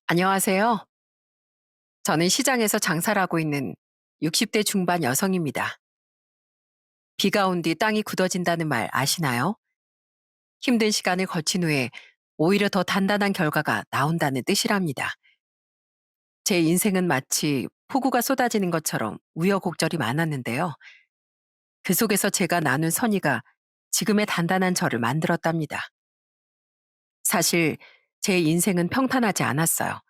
안녕하세요. 저는 시장에서 장사를 하고 있는 60대 중반 여성입니다. 비가 온 뒤 땅이 굳어진다는 말 아시나요? 힘든 시간을 거친 후에 오히려 더 단단한 결과가 나온다는 뜻이랍니다. 제 인생은 마치 폭우가 쏟아지는 것처럼 우여곡절이 많았는데요. 그 속에서 제가 나눈 선의가 지금의 단단한 저를 만들었답니다. 사실 제 인생은 평탄하지 않았어요.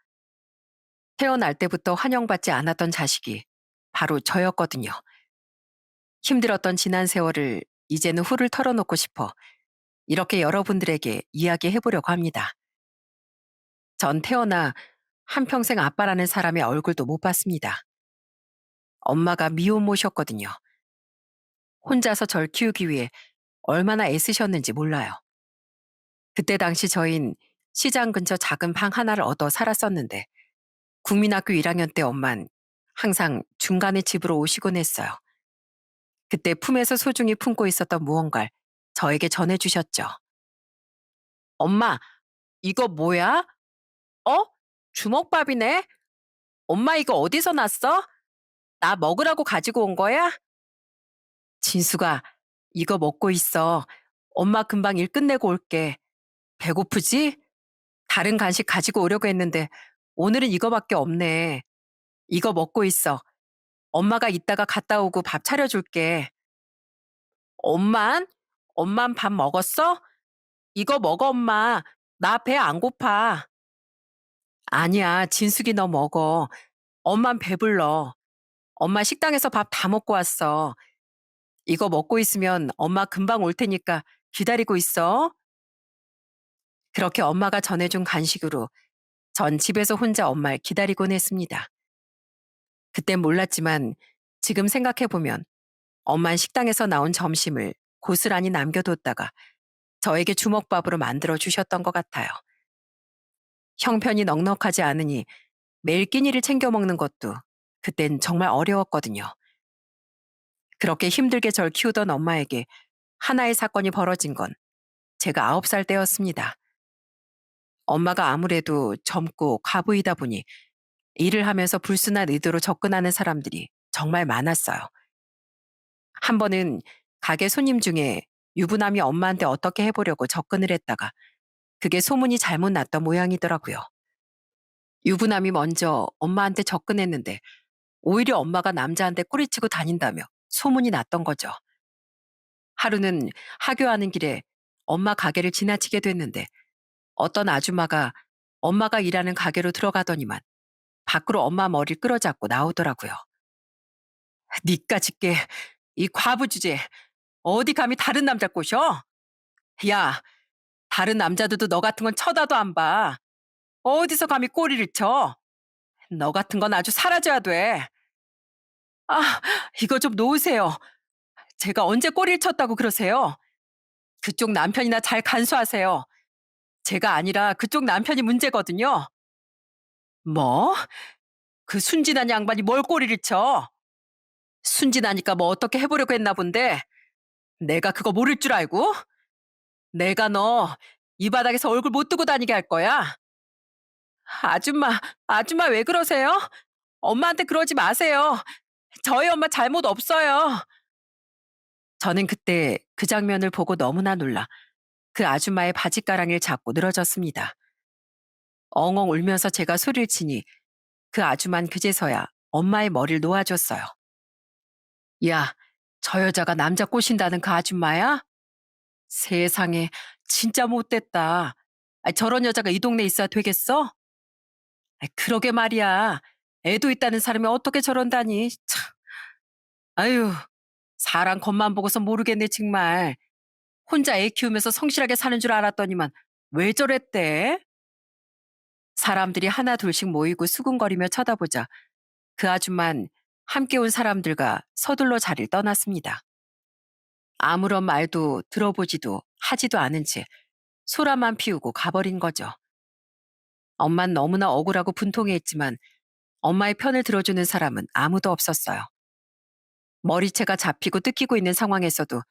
태어날 때부터 환영받지 않았던 자식이 바로 저였거든요. 힘들었던 지난 세월을 이제는 훌을 털어놓고 싶어 이렇게 여러분들에게 이야기해 보려고 합니다. 전 태어나 한평생 아빠라는 사람의 얼굴도 못 봤습니다. 엄마가 미혼모셨거든요. 혼자서 절 키우기 위해 얼마나 애쓰셨는지 몰라요. 그때 당시 저흰 시장 근처 작은 방 하나를 얻어 살았었는데 국민학교 1학년 때 엄만 항상 중간에 집으로 오시곤 했어요. 그때 품에서 소중히 품고 있었던 무언가를 저에게 전해주셨죠. 엄마, 이거 뭐야? 어? 주먹밥이네? 엄마 이거 어디서 났어? 나 먹으라고 가지고 온 거야? 진수가 이거 먹고 있어. 엄마 금방 일 끝내고 올게. 배고프지? 다른 간식 가지고 오려고 했는데 오늘은 이거밖에 없네. 이거 먹고 있어. 엄마가 이따가 갔다 오고 밥 차려줄게. 엄만? 엄만 밥 먹었어? 이거 먹어 엄마. 나 배 안 고파. 아니야, 진숙이 너 먹어. 엄만 배불러. 엄마 식당에서 밥 다 먹고 왔어. 이거 먹고 있으면 엄마 금방 올 테니까 기다리고 있어. 그렇게 엄마가 전해준 간식으로 전 집에서 혼자 엄마를 기다리곤 했습니다. 그땐 몰랐지만 지금 생각해보면 엄만 식당에서 나온 점심을 고스란히 남겨뒀다가 저에게 주먹밥으로 만들어 주셨던 것 같아요. 형편이 넉넉하지 않으니 매일 끼니를 챙겨 먹는 것도 그땐 정말 어려웠거든요. 그렇게 힘들게 절 키우던 엄마에게 하나의 사건이 벌어진 건 제가 9살 때였습니다. 엄마가 아무래도 젊고 과부이다 보니 일을 하면서 불순한 의도로 접근하는 사람들이 정말 많았어요. 한 번은 가게 손님 중에 유부남이 엄마한테 어떻게 해보려고 접근을 했다가 그게 소문이 잘못 났던 모양이더라고요. 유부남이 먼저 엄마한테 접근했는데 오히려 엄마가 남자한테 꼬리치고 다닌다며 소문이 났던 거죠. 하루는 하교하는 길에 엄마 가게를 지나치게 됐는데 어떤 아줌마가 엄마가 일하는 가게로 들어가더니만 밖으로 엄마 머리를 끌어잡고 나오더라고요. 니까짓 게 이 과부 주제 어디 감히 다른 남자 꼬셔? 야, 다른 남자들도 너 같은 건 쳐다도 안 봐. 어디서 감히 꼬리를 쳐? 너 같은 건 아주 사라져야 돼. 아, 이거 좀 놓으세요. 제가 언제 꼬리를 쳤다고 그러세요? 그쪽 남편이나 잘 간수하세요. 제가 아니라 그쪽 남편이 문제거든요. 뭐? 그 순진한 양반이 뭘 꼬리를 쳐? 순진하니까 뭐 어떻게 해보려고 했나 본데 내가 그거 모를 줄 알고? 내가 너 이 바닥에서 얼굴 못 두고 다니게 할 거야. 아줌마, 아줌마 왜 그러세요? 엄마한테 그러지 마세요. 저희 엄마 잘못 없어요. 저는 그때 그 장면을 보고 너무나 놀라 그 아줌마의 바짓가랑이를 잡고 늘어졌습니다. 엉엉 울면서 제가 소리를 치니 그 아줌마는 그제서야 엄마의 머리를 놓아줬어요. 야, 저 여자가 남자 꼬신다는 그 아줌마야? 세상에, 진짜 못됐다. 저런 여자가 이 동네에 있어야 되겠어? 그러게 말이야. 애도 있다는 사람이 어떻게 저런다니. 참. 아유, 사람 겉만 보고서 모르겠네 정말. 혼자 애 키우면서 성실하게 사는 줄 알았더니만 왜 저랬대? 사람들이 하나 둘씩 모이고 수군거리며 쳐다보자 그 아줌만 함께 온 사람들과 서둘러 자리를 떠났습니다. 아무런 말도 들어보지도 하지도 않은 채 소라만 피우고 가버린 거죠. 엄만 너무나 억울하고 분통해했지만 엄마의 편을 들어주는 사람은 아무도 없었어요. 머리채가 잡히고 뜯기고 있는 상황에서도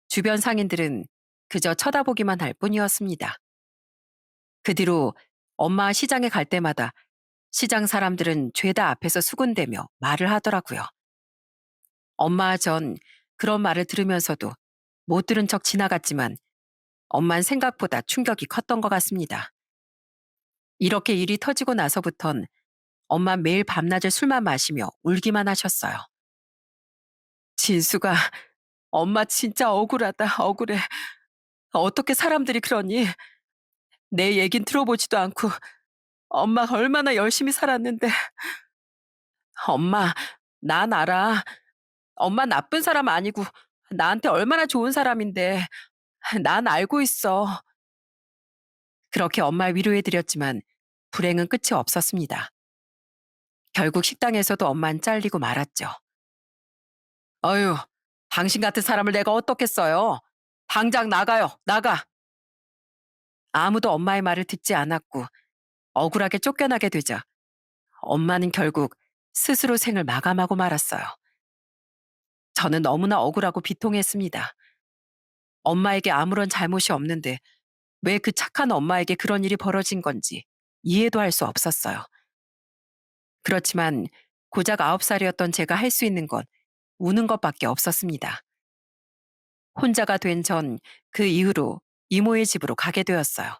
주변 상인들은 그저 쳐다보기만 할 뿐이었습니다. 그 뒤로 엄마 시장에 갈 때마다 시장 사람들은 죄다 앞에서 수군대며 말을 하더라고요. 엄마 전 그런 말을 들으면서도 못 들은 척 지나갔지만 엄만 생각보다 충격이 컸던 것 같습니다. 이렇게 일이 터지고 나서부턴 엄마 매일 밤낮을 술만 마시며 울기만 하셨어요. 진수가 엄마 진짜 억울하다, 억울해. 어떻게 사람들이 그러니? 내 얘긴 들어보지도 않고 엄마가 얼마나 열심히 살았는데. 엄마, 난 알아. 엄마 나쁜 사람 아니고 나한테 얼마나 좋은 사람인데. 난 알고 있어. 그렇게 엄마 위로해드렸지만 불행은 끝이 없었습니다. 결국 식당에서도 엄만 잘리고 말았죠. 어휴, 당신 같은 사람을 내가 어떻겠어요? 당장 나가요, 나가. 아무도 엄마의 말을 듣지 않았고 억울하게 쫓겨나게 되자 엄마는 결국 스스로 생을 마감하고 말았어요. 저는 너무나 억울하고 비통했습니다. 엄마에게 아무런 잘못이 없는데 왜 그 착한 엄마에게 그런 일이 벌어진 건지 이해도 할 수 없었어요. 그렇지만 고작 9살이었던 제가 할 수 있는 건 우는 것밖에 없었습니다. 혼자가 된 전 그 이후로 이모의 집으로 가게 되었어요.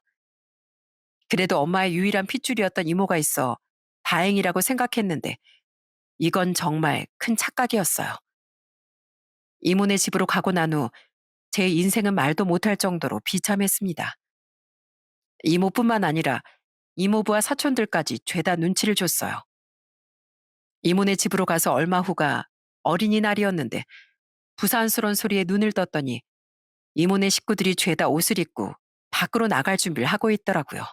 그래도 엄마의 유일한 핏줄이었던 이모가 있어 다행이라고 생각했는데 이건 정말 큰 착각이었어요. 이모네 집으로 가고 난 후 제 인생은 말도 못할 정도로 비참했습니다. 이모뿐만 아니라 이모부와 사촌들까지 죄다 눈치를 줬어요. 이모네 집으로 가서 얼마 후가 어린이날이었는데 부산스러운 소리에 눈을 떴더니 이모네 식구들이 죄다 옷을 입고 밖으로 나갈 준비를 하고 있더라고요.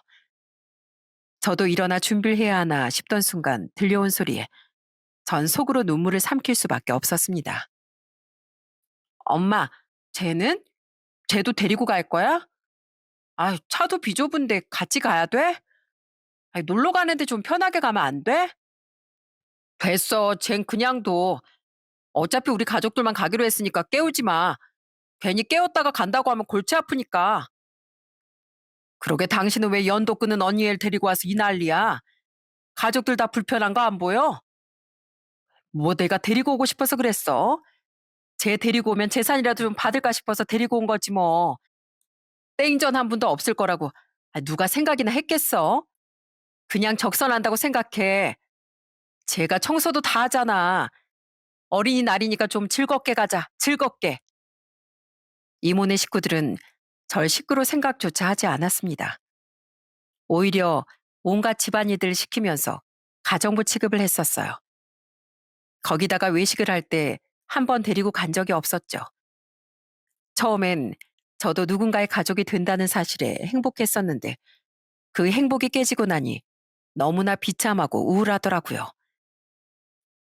저도 일어나 준비를 해야 하나 싶던 순간 들려온 소리에 전 속으로 눈물을 삼킬 수밖에 없었습니다. 엄마, 쟤는? 쟤도 데리고 갈 거야? 아, 차도 비좁은데 같이 가야 돼? 아이, 놀러 가는데 좀 편하게 가면 안 돼? 됐어, 쟨 그냥 둬. 어차피 우리 가족들만 가기로 했으니까 깨우지 마. 괜히 깨웠다가 간다고 하면 골치 아프니까. 그러게 당신은 왜 연도 끊은 언니 애를 데리고 와서 이 난리야? 가족들 다 불편한 거 안 보여? 뭐 내가 데리고 오고 싶어서 그랬어? 쟤 데리고 오면 재산이라도 좀 받을까 싶어서 데리고 온 거지 뭐. 땡전 한 분도 없을 거라고 누가 생각이나 했겠어? 그냥 적선한다고 생각해. 제가 청소도 다 하잖아. 어린이날이니까 좀 즐겁게 가자. 즐겁게. 이모네 식구들은 절 식구로 생각조차 하지 않았습니다. 오히려 온갖 집안일들을 시키면서 가정부 취급을 했었어요. 거기다가 외식을 할 때 한 번 데리고 간 적이 없었죠. 처음엔 저도 누군가의 가족이 된다는 사실에 행복했었는데 그 행복이 깨지고 나니 너무나 비참하고 우울하더라고요.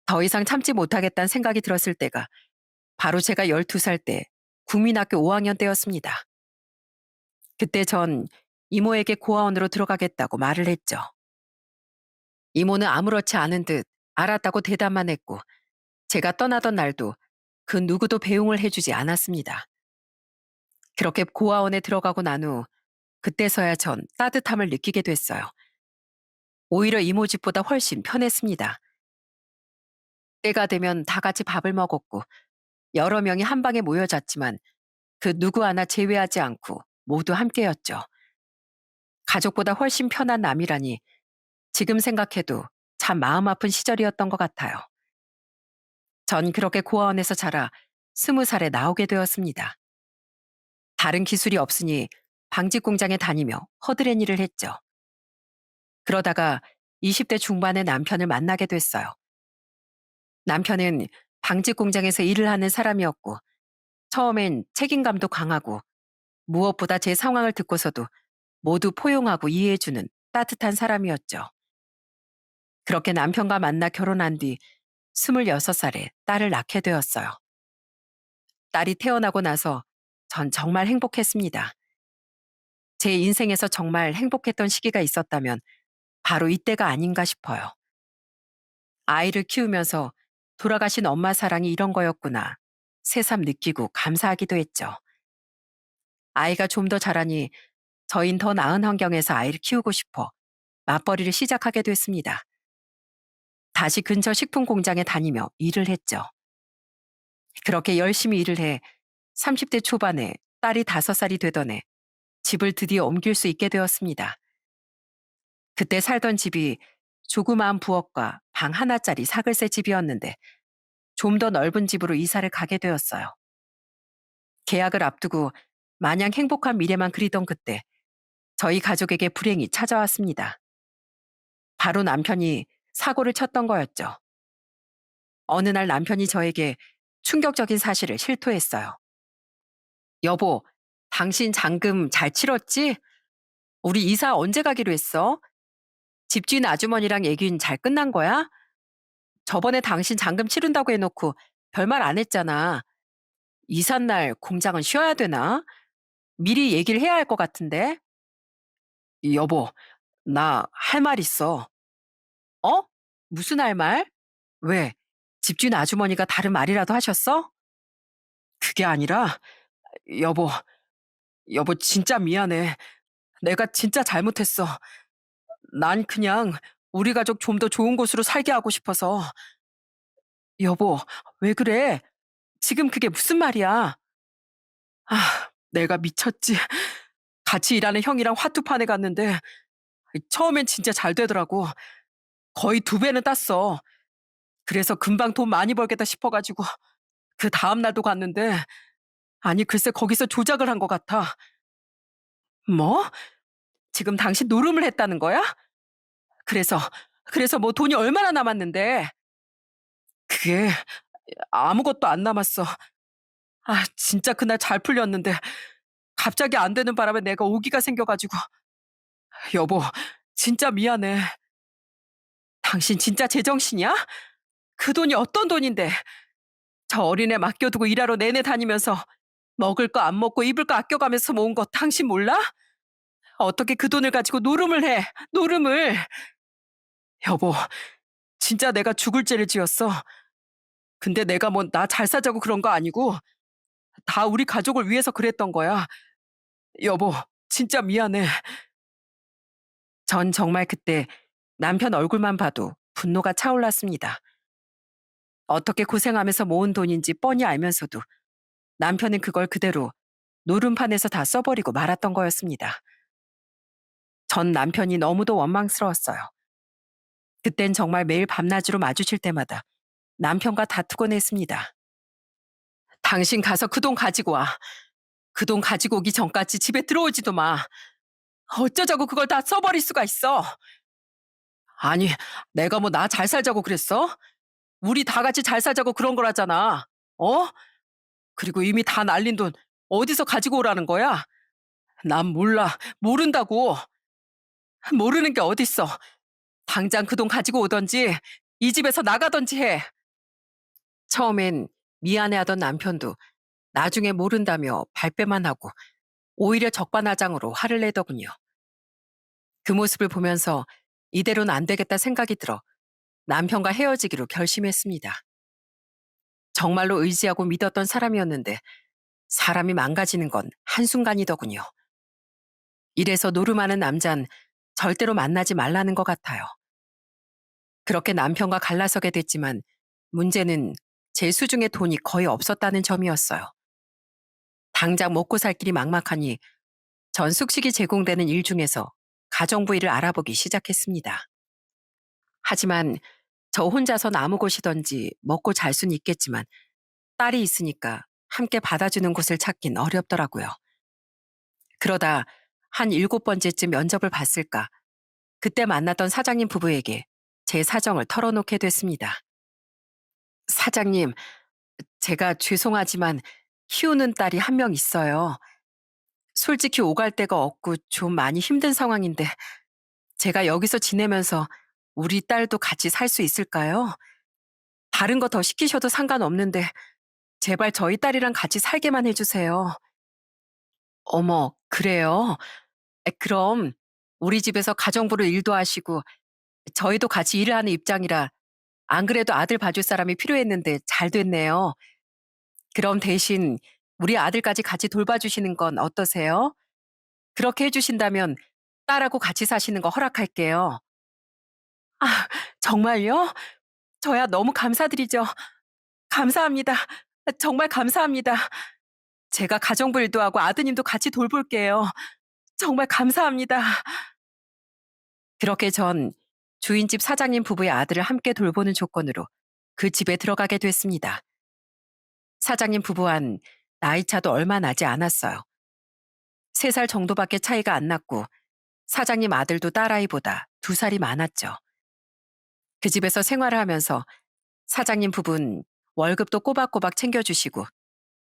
더 이상 참지 못하겠다는 생각이 들었을 때가 바로 제가 12살 때 국민학교 5학년 때였습니다. 그때 전 이모에게 고아원으로 들어가겠다고 말을 했죠. 이모는 아무렇지 않은 듯 알았다고 대답만 했고 제가 떠나던 날도 그 누구도 배웅을 해주지 않았습니다. 그렇게 고아원에 들어가고 난 후 그때서야 전 따뜻함을 느끼게 됐어요. 오히려 이모 집보다 훨씬 편했습니다. 때가 되면 다 같이 밥을 먹었고 여러 명이 한 방에 모여 잤지만 그 누구 하나 제외하지 않고 모두 함께였죠. 가족보다 훨씬 편한 남이라니 지금 생각해도 참 마음 아픈 시절이었던 것 같아요. 전 그렇게 고아원에서 자라 20살에 나오게 되었습니다. 다른 기술이 없으니 방직 공장에 다니며 허드렛 일을 했죠. 그러다가 20대 중반의 남편을 만나게 됐어요. 남편은 방직 공장에서 일을 하는 사람이었고 처음엔 책임감도 강하고 무엇보다 제 상황을 듣고서도 모두 포용하고 이해해주는 따뜻한 사람이었죠. 그렇게 남편과 만나 결혼한 뒤 26살에 딸을 낳게 되었어요. 딸이 태어나고 나서 전 정말 행복했습니다. 제 인생에서 정말 행복했던 시기가 있었다면 바로 이때가 아닌가 싶어요. 아이를 키우면서 돌아가신 엄마 사랑이 이런 거였구나. 새삼 느끼고 감사하기도 했죠. 아이가 좀 더 자라니 저흰 더 나은 환경에서 아이를 키우고 싶어 맞벌이를 시작하게 됐습니다. 다시 근처 식품 공장에 다니며 일을 했죠. 그렇게 열심히 일을 해 30대 초반에 딸이 5살이 되던 해 집을 드디어 옮길 수 있게 되었습니다. 그때 살던 집이 조그마한 부엌과 방 하나짜리 사글세 집이었는데 좀 더 넓은 집으로 이사를 가게 되었어요. 계약을 앞두고 마냥 행복한 미래만 그리던 그때 저희 가족에게 불행이 찾아왔습니다. 바로 남편이 사고를 쳤던 거였죠. 어느 날 남편이 저에게 충격적인 사실을 실토했어요. 여보, 당신 잔금 잘 치렀지? 우리 이사 언제 가기로 했어? 집주인 아주머니랑 얘기는 잘 끝난 거야? 저번에 당신 잔금 치른다고 해놓고 별말 안 했잖아. 이삿 날 공장은 쉬어야 되나? 미리 얘기를 해야 할 것 같은데. 여보, 나 할 말 있어. 어? 무슨 할 말? 왜? 집주인 아주머니가 다른 말이라도 하셨어? 그게 아니라, 여보, 여보, 진짜 미안해. 내가 진짜 잘못했어. 난 그냥 우리 가족 좀 더 좋은 곳으로 살게 하고 싶어서. 여보, 왜 그래? 지금 그게 무슨 말이야? 아, 내가 미쳤지. 같이 일하는 형이랑 화투판에 갔는데, 처음엔 진짜 잘 되더라고. 거의 2배는 땄어. 그래서 금방 돈 많이 벌겠다 싶어가지고, 그 다음날도 갔는데, 아니, 글쎄, 거기서 조작을 한 것 같아. 뭐? 지금 당신 노름을 했다는 거야? 그래서, 그래서 뭐 돈이 얼마나 남았는데? 그게 아무것도 안 남았어. 아, 진짜 그날 잘 풀렸는데, 갑자기 안 되는 바람에 내가 오기가 생겨가지고. 여보, 진짜 미안해. 당신 진짜 제정신이야? 그 돈이 어떤 돈인데? 저 어린애 맡겨두고 일하러 내내 다니면서 먹을 거 안 먹고 입을 거 아껴가면서 모은 거 당신 몰라? 어떻게 그 돈을 가지고 노름을 해? 노름을. 여보, 진짜 내가 죽을 죄를 지었어. 근데 내가 뭐 나 잘 사자고 그런 거 아니고 다 우리 가족을 위해서 그랬던 거야. 여보, 진짜 미안해. 전 정말 그때 남편 얼굴만 봐도 분노가 차올랐습니다. 어떻게 고생하면서 모은 돈인지 뻔히 알면서도 남편은 그걸 그대로 노름판에서 다 써버리고 말았던 거였습니다. 전 남편이 너무도 원망스러웠어요. 그땐 정말 매일 밤낮으로 마주칠 때마다 남편과 다투곤 했습니다. 당신 가서 그 돈 가지고 와. 그 돈 가지고 오기 전까지 집에 들어오지도 마. 어쩌자고 그걸 다 써버릴 수가 있어. 아니, 내가 뭐 나 잘 살자고 그랬어? 우리 다 같이 잘 살자고 그런 거라잖아. 어? 그리고 이미 다 날린 돈 어디서 가지고 오라는 거야? 난 몰라. 모른다고. 모르는 게 어딨어. 당장 그 돈 가지고 오던지 이 집에서 나가던지 해. 처음엔 미안해하던 남편도 나중에 모른다며 발뺌만 하고 오히려 적반하장으로 화를 내더군요. 그 모습을 보면서 이대로는 안 되겠다 생각이 들어 남편과 헤어지기로 결심했습니다. 정말로 의지하고 믿었던 사람이었는데 사람이 망가지는 건 한순간이더군요. 이래서 노름하는 남잔 절대로 만나지 말라는 것 같아요. 그렇게 남편과 갈라서게 됐지만 문제는 제 수중에 돈이 거의 없었다는 점이었어요. 당장 먹고 살 길이 막막하니 전 숙식이 제공되는 일 중에서 가정부 일을 알아보기 시작했습니다. 하지만 저 혼자선 아무 곳이든지 먹고 잘 수는 있겠지만 딸이 있으니까 함께 받아주는 곳을 찾긴 어렵더라고요. 그러다 한 7번째쯤 면접을 봤을까 그때 만났던 사장님 부부에게 제 사정을 털어놓게 됐습니다. 사장님, 제가 죄송하지만 키우는 딸이 1명 있어요. 솔직히 오갈 데가 없고 좀 많이 힘든 상황인데 제가 여기서 지내면서 우리 딸도 같이 살 수 있을까요? 다른 거 더 시키셔도 상관없는데 제발 저희 딸이랑 같이 살게만 해주세요. 어머, 그래요? 그럼 우리 집에서 가정부로 일도 하시고 저희도 같이 일을 하는 입장이라 안 그래도 아들 봐줄 사람이 필요했는데 잘 됐네요. 그럼 대신 우리 아들까지 같이 돌봐주시는 건 어떠세요? 그렇게 해주신다면 딸하고 같이 사시는 거 허락할게요. 아, 정말요? 저야 너무 감사드리죠. 감사합니다. 정말 감사합니다. 제가 가정부 일도 하고 아드님도 같이 돌볼게요. 정말 감사합니다. 그렇게 전 주인집 사장님 부부의 아들을 함께 돌보는 조건으로 그 집에 들어가게 됐습니다. 사장님 부부와는 나이 차도 얼마 나지 않았어요. 3살 정도밖에 차이가 안 났고 사장님 아들도 딸아이보다 2살이 많았죠. 그 집에서 생활을 하면서 사장님 부부는 월급도 꼬박꼬박 챙겨주시고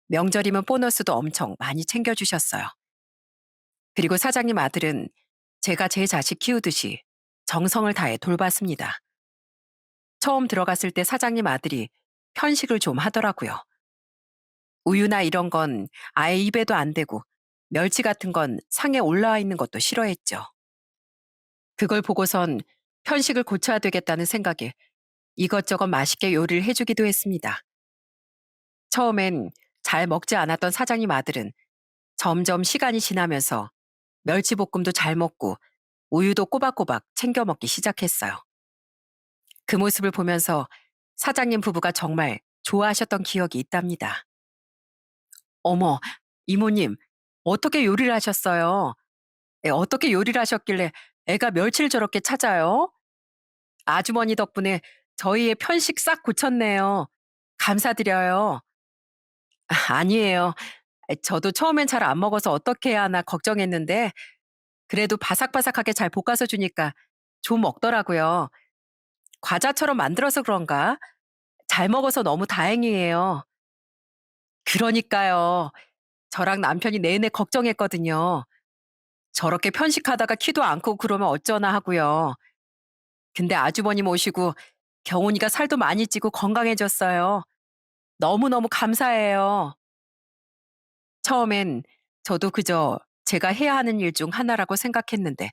명절이면 보너스도 엄청 많이 챙겨주셨어요. 그리고 사장님 아들은 제가 제 자식 키우듯이 정성을 다해 돌봤습니다. 처음 들어갔을 때 사장님 아들이 편식을 좀 하더라고요. 우유나 이런 건 아예 입에도 안 대고 멸치 같은 건 상에 올라와 있는 것도 싫어했죠. 그걸 보고선 편식을 고쳐야 되겠다는 생각에 이것저것 맛있게 요리를 해주기도 했습니다. 처음엔 잘 먹지 않았던 사장님 아들은 점점 시간이 지나면서 멸치볶음도 잘 먹고 우유도 꼬박꼬박 챙겨 먹기 시작했어요. 그 모습을 보면서 사장님 부부가 정말 좋아하셨던 기억이 있답니다. 어머, 이모님, 어떻게 요리를 하셨어요? 어떻게 요리를 하셨길래 애가 멸치를 저렇게 찾아요? 아주머니 덕분에 저희의 편식 싹 고쳤네요. 감사드려요. 아니에요. 저도 처음엔 잘 안 먹어서 어떻게 해야 하나 걱정했는데 그래도 바삭바삭하게 잘 볶아서 주니까 좀 먹더라고요. 과자처럼 만들어서 그런가? 잘 먹어서 너무 다행이에요. 그러니까요. 저랑 남편이 내내 걱정했거든요. 저렇게 편식하다가 키도 안 크고 그러면 어쩌나 하고요. 근데 아주버님 오시고 경훈이가 살도 많이 찌고 건강해졌어요. 너무너무 감사해요. 처음엔 저도 그저 제가 해야 하는 일 중 하나라고 생각했는데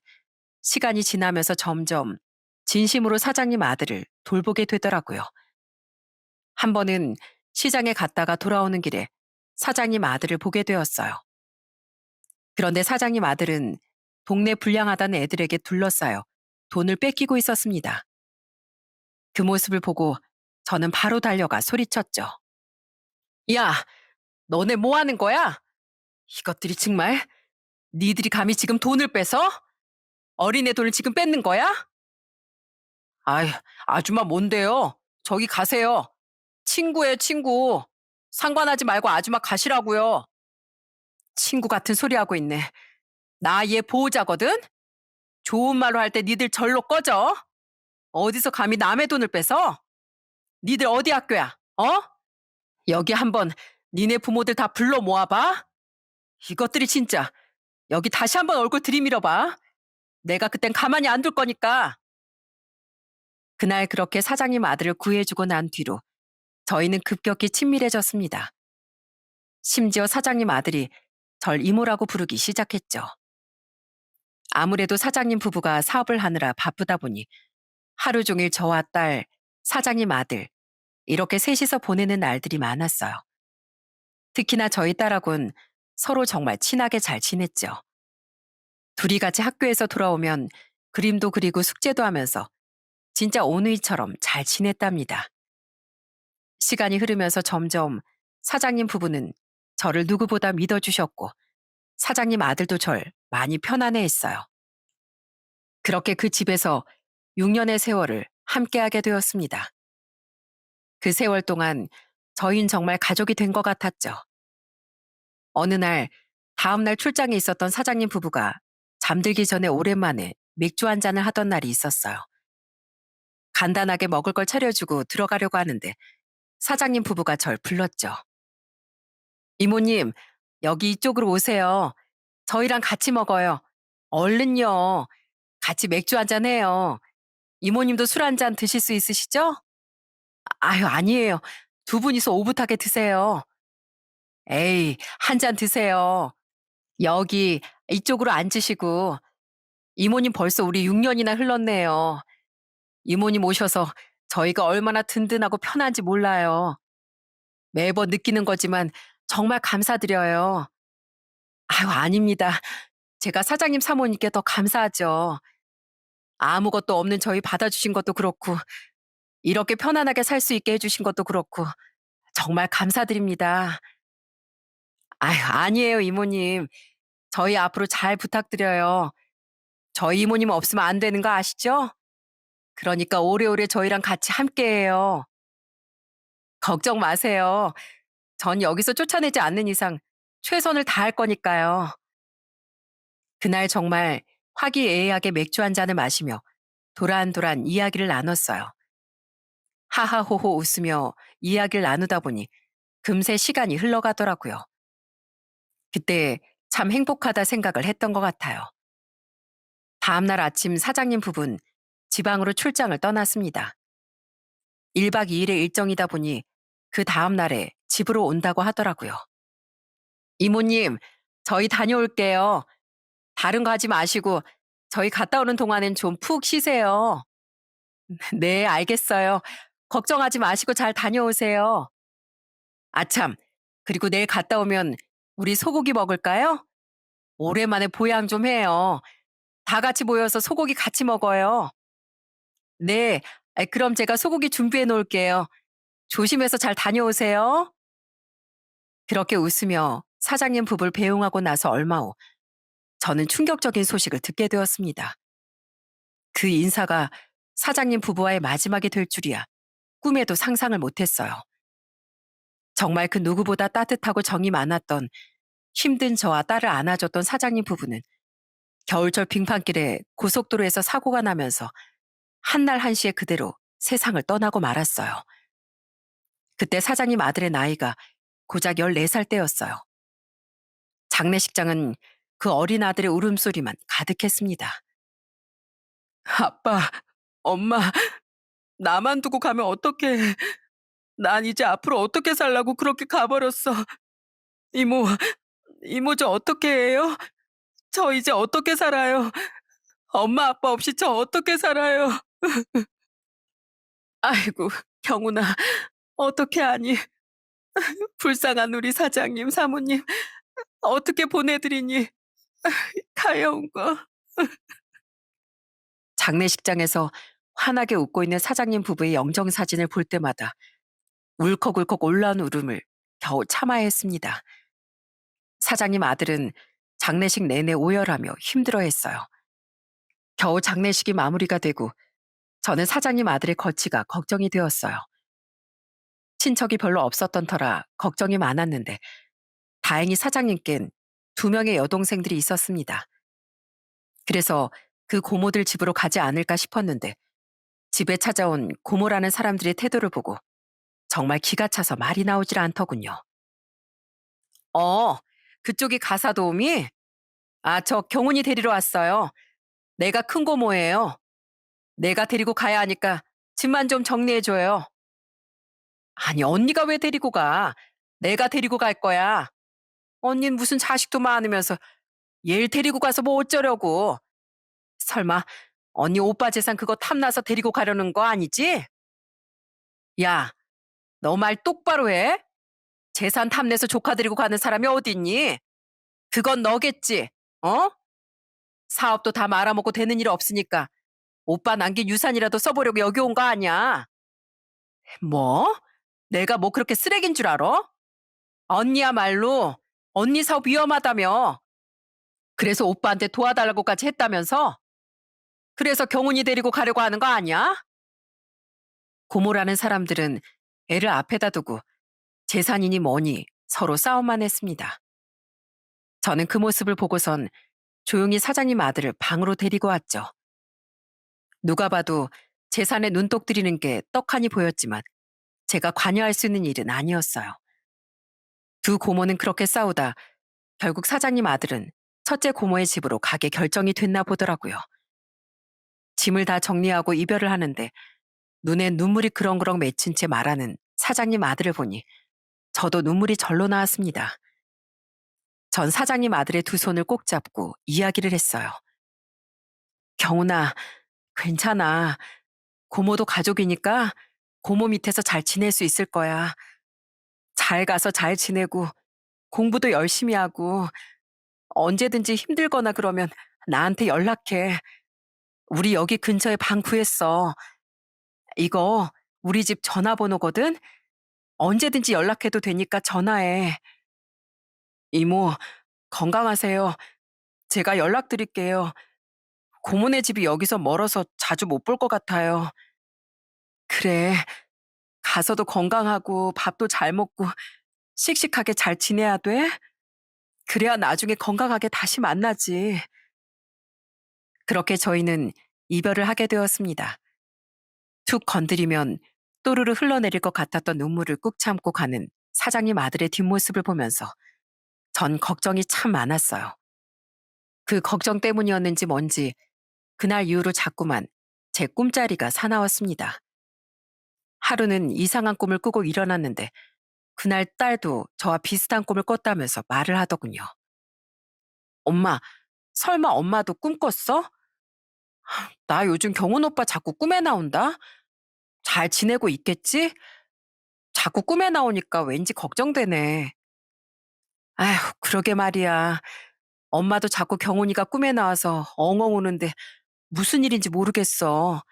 시간이 지나면서 점점 진심으로 사장님 아들을 돌보게 되더라고요. 한 번은 시장에 갔다가 돌아오는 길에 사장님 아들을 보게 되었어요. 그런데 사장님 아들은 동네 불량하다는 애들에게 둘러싸여 돈을 뺏기고 있었습니다. 그 모습을 보고 저는 바로 달려가 소리쳤죠. 야, 너네 뭐 하는 거야? 이것들이 정말 니들이 감히 지금 돈을 뺏어? 어린애 돈을 지금 뺏는 거야? 아이, 아줌마 뭔데요? 저기 가세요. 친구예요, 친구. 상관하지 말고 아줌마 가시라고요. 친구 같은 소리 하고 있네. 나 얘 보호자거든? 좋은 말로 할 때 니들 절로 꺼져. 어디서 감히 남의 돈을 뺏어? 니들 어디 학교야? 어? 여기 한번 니네 부모들 다 불러 모아봐. 이것들이 진짜 여기 다시 한번 얼굴 들이밀어봐. 내가 그땐 가만히 안 둘 거니까. 그날 그렇게 사장님 아들을 구해주고 난 뒤로 저희는 급격히 친밀해졌습니다. 심지어 사장님 아들이 절 이모라고 부르기 시작했죠. 아무래도 사장님 부부가 사업을 하느라 바쁘다 보니 하루 종일 저와 딸, 사장님 아들, 이렇게 셋이서 보내는 날들이 많았어요. 특히나 저희 딸하고는 서로 정말 친하게 잘 지냈죠. 둘이 같이 학교에서 돌아오면 그림도 그리고 숙제도 하면서 진짜 오누이처럼 잘 지냈답니다. 시간이 흐르면서 점점 사장님 부부는 저를 누구보다 믿어주셨고 사장님 아들도 절 많이 편안해 했어요. 그렇게 그 집에서 6년의 세월을 함께하게 되었습니다. 그 세월 동안 저희는 정말 가족이 된 것 같았죠. 어느 날, 다음 날 출장에 있었던 사장님 부부가 잠들기 전에 오랜만에 맥주 한 잔을 하던 날이 있었어요. 간단하게 먹을 걸 차려주고 들어가려고 하는데 사장님 부부가 절 불렀죠. 이모님, 여기 이쪽으로 오세요. 저희랑 같이 먹어요. 얼른요. 같이 맥주 한 잔 해요. 이모님도 술 한 잔 드실 수 있으시죠? 아유, 아니에요. 두 분이서 오붓하게 드세요. 에이, 한 잔 드세요. 여기 이쪽으로 앉으시고 이모님 벌써 우리 6년이나 흘렀네요. 이모님 오셔서 저희가 얼마나 든든하고 편한지 몰라요. 매번 느끼는 거지만 정말 감사드려요. 아유, 아닙니다. 제가 사장님 사모님께 더 감사하죠. 아무것도 없는 저희 받아주신 것도 그렇고, 이렇게 편안하게 살 수 있게 해주신 것도 그렇고, 정말 감사드립니다. 아유, 아니에요, 이모님. 저희 앞으로 잘 부탁드려요. 저희 이모님 없으면 안 되는 거 아시죠? 그러니까 오래오래 저희랑 같이 함께해요. 걱정 마세요. 전 여기서 쫓아내지 않는 이상 최선을 다할 거니까요. 그날 정말 화기애애하게 맥주 한 잔을 마시며 도란도란 이야기를 나눴어요. 하하호호 웃으며 이야기를 나누다 보니 금세 시간이 흘러가더라고요. 그때 참 행복하다 생각을 했던 것 같아요. 다음날 아침 사장님 부부는 지방으로 출장을 떠났습니다. 1박 2일의 일정이다 보니 그 다음날에 집으로 온다고 하더라고요. 이모님, 저희 다녀올게요. 다른 거 하지 마시고 저희 갔다 오는 동안엔 좀 푹 쉬세요. 네, 알겠어요. 걱정하지 마시고 잘 다녀오세요. 아참, 그리고 내일 갔다 오면 우리 소고기 먹을까요? 오랜만에 보양 좀 해요. 다 같이 모여서 소고기 같이 먹어요. 네, 그럼 제가 소고기 준비해 놓을게요. 조심해서 잘 다녀오세요. 그렇게 웃으며 사장님 부부를 배웅하고 나서 얼마 후 저는 충격적인 소식을 듣게 되었습니다. 그 인사가 사장님 부부와의 마지막이 될 줄이야 꿈에도 상상을 못했어요. 정말 그 누구보다 따뜻하고 정이 많았던 힘든 저와 딸을 안아줬던 사장님 부부는 겨울철 빙판길에 고속도로에서 사고가 나면서 한날 한시에 그대로 세상을 떠나고 말았어요. 그때 사장님 아들의 나이가 고작 14살 때였어요. 장례식장은 그 어린 아들의 울음소리만 가득했습니다. 아빠, 엄마, 나만 두고 가면 어떡해. 난 이제 앞으로 어떻게 살라고 그렇게 가버렸어. 이모, 이모 저 어떻게 해요? 저 이제 어떻게 살아요? 엄마 아빠 없이 저 어떻게 살아요? 아이고, 경훈아, 어떻게 하니? 불쌍한 우리 사장님, 사모님, 어떻게 보내드리니? 가여운 거. 장례식장에서 환하게 웃고 있는 사장님 부부의 영정사진을 볼 때마다 울컥울컥 올라온 울음을 겨우 참아야 했습니다. 사장님 아들은 장례식 내내 오열하며 힘들어했어요. 겨우 장례식이 마무리가 되고 저는 사장님 아들의 거취가 걱정이 되었어요. 친척이 별로 없었던 터라 걱정이 많았는데 다행히 사장님껜 2명의 여동생들이 있었습니다. 그래서 그 고모들 집으로 가지 않을까 싶었는데 집에 찾아온 고모라는 사람들의 태도를 보고 정말 기가 차서 말이 나오질 않더군요. 어, 그쪽이 가사 도우미? 아, 저 경훈이 데리러 왔어요. 내가 큰 고모예요. 내가 데리고 가야 하니까 집만 좀 정리해줘요. 아니, 언니가 왜 데리고 가? 내가 데리고 갈 거야. 언닌 무슨 자식도 많으면서 얘를 데리고 가서 뭐 어쩌려고. 설마 언니 오빠 재산 그거 탐나서 데리고 가려는 거 아니지? 야, 너 말 똑바로 해. 재산 탐내서 조카 데리고 가는 사람이 어딨니? 그건 너겠지. 어? 사업도 다 말아먹고 되는 일 없으니까 오빠 남긴 유산이라도 써보려고 여기 온 거 아니야. 뭐? 내가 뭐 그렇게 쓰레기인 줄 알아? 언니야말로 언니 사업 위험하다며. 그래서 오빠한테 도와달라고까지 했다면서? 그래서 경훈이 데리고 가려고 하는 거 아니야? 고모라는 사람들은 애를 앞에다 두고 재산이니 뭐니 서로 싸움만 했습니다. 저는 그 모습을 보고선 조용히 사장님 아들을 방으로 데리고 왔죠. 누가 봐도 재산에 눈독 들이는 게 떡하니 보였지만 제가 관여할 수 있는 일은 아니었어요. 두 고모는 그렇게 싸우다 결국 사장님 아들은 첫째 고모의 집으로 가게 결정이 됐나 보더라고요. 짐을 다 정리하고 이별을 하는데 눈에 눈물이 그렁그렁 맺힌 채 말하는 사장님 아들을 보니 저도 눈물이 절로 나왔습니다. 전 사장님 아들의 두 손을 꼭 잡고 이야기를 했어요. 경훈아, 괜찮아. 고모도 가족이니까 고모 밑에서 잘 지낼 수 있을 거야. 잘 가서 잘 지내고 공부도 열심히 하고 언제든지 힘들거나 그러면 나한테 연락해. 우리 여기 근처에 방 구했어. 이거 우리 집 전화번호거든? 언제든지 연락해도 되니까 전화해. 이모, 건강하세요. 제가 연락드릴게요. 고모네 집이 여기서 멀어서 자주 못 볼 것 같아요. 그래, 가서도 건강하고 밥도 잘 먹고 씩씩하게 잘 지내야 돼? 그래야 나중에 건강하게 다시 만나지. 그렇게 저희는 이별을 하게 되었습니다. 툭 건드리면 또르르 흘러내릴 것 같았던 눈물을 꾹 참고 가는 사장님 아들의 뒷모습을 보면서 전 걱정이 참 많았어요. 그 걱정 때문이었는지 뭔지 그날 이후로 자꾸만 제 꿈자리가 사나웠습니다. 하루는 이상한 꿈을 꾸고 일어났는데 그날 딸도 저와 비슷한 꿈을 꿨다면서 말을 하더군요. 엄마, 설마 엄마도 꿈 꿨어? 나 요즘 경훈 오빠 자꾸 꿈에 나온다? 잘 지내고 있겠지? 자꾸 꿈에 나오니까 왠지 걱정되네. 아휴, 그러게 말이야. 엄마도 자꾸 경훈이가 꿈에 나와서 엉엉 우는데 무슨 일인지 모르겠어.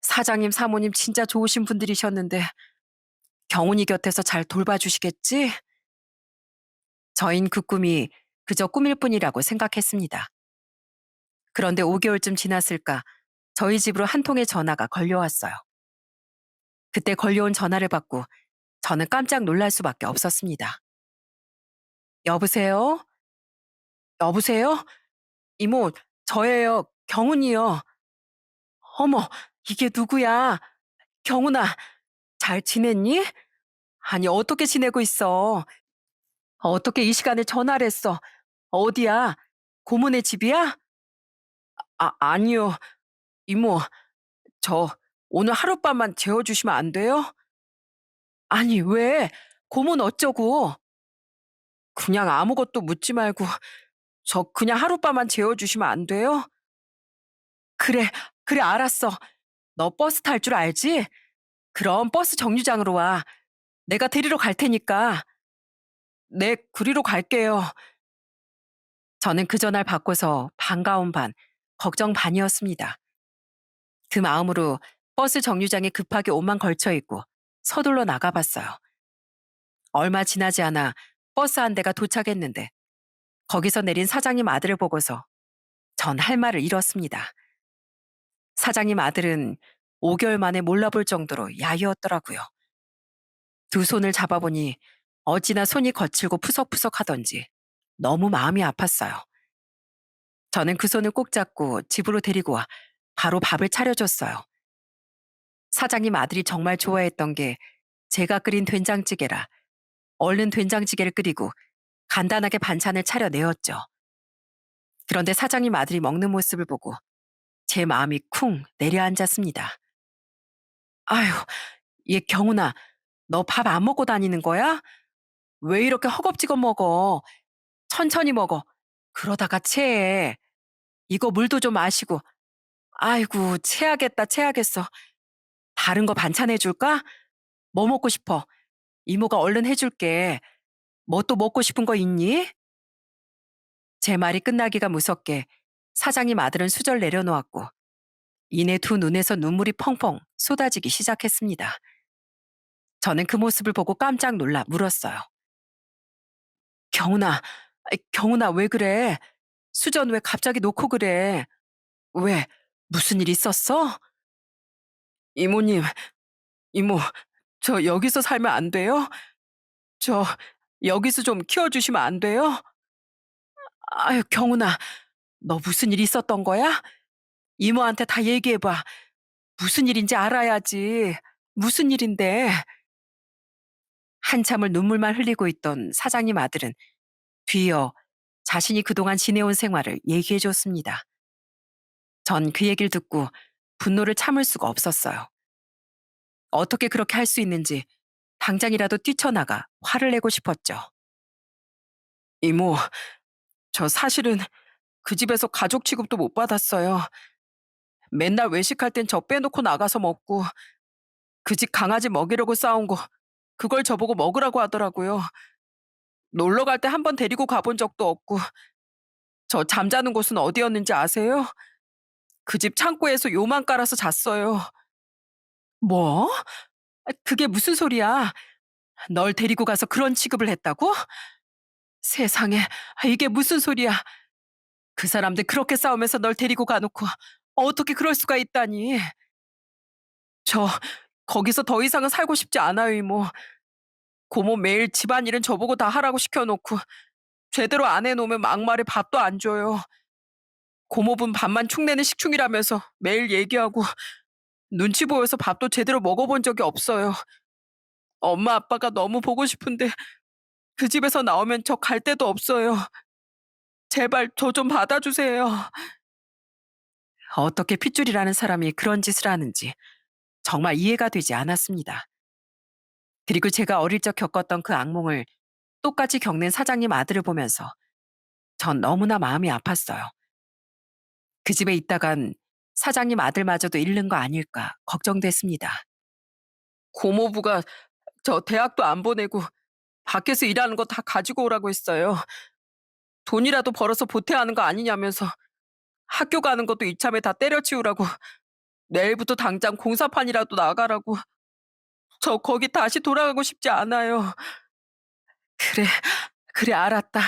사장님, 사모님 진짜 좋으신 분들이셨는데 경훈이 곁에서 잘 돌봐주시겠지? 저흰 그 꿈이 그저 꿈일 뿐이라고 생각했습니다. 그런데 5개월쯤 지났을까 저희 집으로 한 통의 전화가 걸려왔어요. 그때 걸려온 전화를 받고 저는 깜짝 놀랄 수밖에 없었습니다. 여보세요? 여보세요? 이모, 저예요. 경훈이요. 어머, 이게 누구야? 경훈아, 잘 지냈니? 아니, 어떻게 지내고 있어? 어떻게 이 시간에 전화를 했어? 어디야? 고모네 집이야? 아니요. 이모, 저 오늘 하룻밤만 재워주시면 안 돼요? 아니, 왜? 고모는 어쩌고? 그냥 아무것도 묻지 말고 저 그냥 하룻밤만 재워주시면 안 돼요? 그래, 그래, 알았어. 너 버스 탈 줄 알지? 그럼 버스 정류장으로 와. 내가 데리러 갈 테니까. 네, 그리로 갈게요. 저는 그 전화를 받고서 반가움 반, 걱정 반이었습니다. 그 마음으로 버스 정류장에 급하게 옷만 걸쳐 입고 서둘러 나가봤어요. 얼마 지나지 않아 버스 한 대가 도착했는데 거기서 내린 사장님 아들을 보고서 전 할 말을 잃었습니다. 사장님 아들은 5개월 만에 몰라볼 정도로 야유었더라고요. 두 손을 잡아보니 어찌나 손이 거칠고 푸석푸석 하던지 너무 마음이 아팠어요. 저는 그 손을 꼭 잡고 집으로 데리고 와 바로 밥을 차려줬어요. 사장님 아들이 정말 좋아했던 게 제가 끓인 된장찌개라 얼른 된장찌개를 끓이고 간단하게 반찬을 차려내었죠. 그런데 사장님 아들이 먹는 모습을 보고 제 마음이 쿵 내려앉았습니다. 아휴, 얘 경훈아, 너 밥 안 먹고 다니는 거야? 왜 이렇게 허겁지겁 먹어? 천천히 먹어. 그러다가 체해. 이거 물도 좀 마시고. 아이고, 체하겠다, 체하겠어. 다른 거 반찬 해줄까? 뭐 먹고 싶어? 이모가 얼른 해줄게. 뭐 또 먹고 싶은 거 있니? 제 말이 끝나기가 무섭게 사장님 아들은 수절 내려놓았고 이내 두 눈에서 눈물이 펑펑 쏟아지기 시작했습니다. 저는 그 모습을 보고 깜짝 놀라 물었어요. 경훈아, 경훈아, 왜 그래? 수전 왜 갑자기 놓고 그래? 왜? 무슨 일 있었어? 이모님, 이모, 저 여기서 살면 안 돼요? 저 여기서 좀 키워주시면 안 돼요? 아유, 경훈아, 너 무슨 일 있었던 거야? 이모한테 다 얘기해봐. 무슨 일인지 알아야지. 무슨 일인데? 한참을 눈물만 흘리고 있던 사장님 아들은 뒤이어 자신이 그동안 지내온 생활을 얘기해 줬습니다. 전 그 얘기를 듣고 분노를 참을 수가 없었어요. 어떻게 그렇게 할 수 있는지 당장이라도 뛰쳐나가 화를 내고 싶었죠. 이모, 저 사실은 그 집에서 가족 취급도 못 받았어요. 맨날 외식할 땐 저 빼놓고 나가서 먹고 그 집 강아지 먹이려고 싸운 거 그걸 저보고 먹으라고 하더라고요. 놀러 갈 때 한 번 데리고 가본 적도 없고 저 잠자는 곳은 어디였는지 아세요? 그 집 창고에서 요만 깔아서 잤어요. 뭐? 그게 무슨 소리야? 널 데리고 가서 그런 취급을 했다고? 세상에, 이게 무슨 소리야? 그 사람들 그렇게 싸우면서 널 데리고 가놓고 어떻게 그럴 수가 있다니? 저 거기서 더 이상은 살고 싶지 않아요, 이모. 고모 매일 집안일은 저보고 다 하라고 시켜놓고 제대로 안 해놓으면 막말에 밥도 안 줘요. 고모분 밥만 축내는 식충이라면서 매일 얘기하고 눈치 보여서 밥도 제대로 먹어본 적이 없어요. 엄마 아빠가 너무 보고 싶은데 그 집에서 나오면 저 갈 데도 없어요. 제발 저 좀 받아주세요. 어떻게 핏줄이라는 사람이 그런 짓을 하는지 정말 이해가 되지 않았습니다. 그리고 제가 어릴 적 겪었던 그 악몽을 똑같이 겪는 사장님 아들을 보면서 전 너무나 마음이 아팠어요. 그 집에 있다간 사장님 아들마저도 잃는 거 아닐까 걱정됐습니다. 고모부가 저 대학도 안 보내고 밖에서 일하는 거 다 가지고 오라고 했어요. 돈이라도 벌어서 보태야 하는 거 아니냐면서 학교 가는 것도 이참에 다 때려치우라고 내일부터 당장 공사판이라도 나가라고. 저 거기 다시 돌아가고 싶지 않아요. 그래, 그래, 알았다.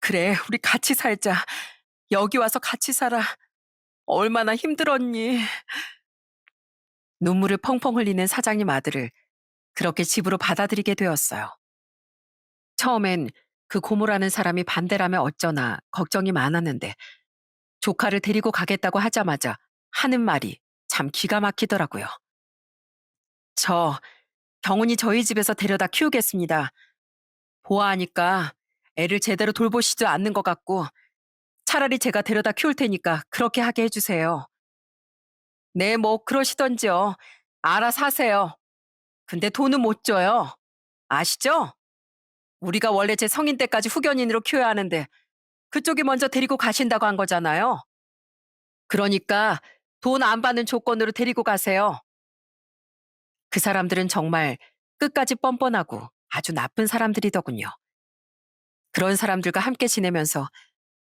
그래, 우리 같이 살자. 여기 와서 같이 살아. 얼마나 힘들었니? 눈물을 펑펑 흘리는 사장님 아들을 그렇게 집으로 받아들이게 되었어요. 처음엔 그 고모라는 사람이 반대라면 어쩌나 걱정이 많았는데 조카를 데리고 가겠다고 하자마자 하는 말이 참 기가 막히더라고요. 저 경훈이 저희 집에서 데려다 키우겠습니다. 보아하니까 애를 제대로 돌보시지 않는 것 같고 차라리 제가 데려다 키울 테니까 그렇게 하게 해주세요. 네, 뭐 그러시던지요. 알아서 하세요. 근데 돈은 못 줘요. 아시죠? 우리가 원래 제 성인 때까지 후견인으로 키워야 하는데 그쪽이 먼저 데리고 가신다고 한 거잖아요. 그러니까 돈 안 받는 조건으로 데리고 가세요. 그 사람들은 정말 끝까지 뻔뻔하고 아주 나쁜 사람들이더군요. 그런 사람들과 함께 지내면서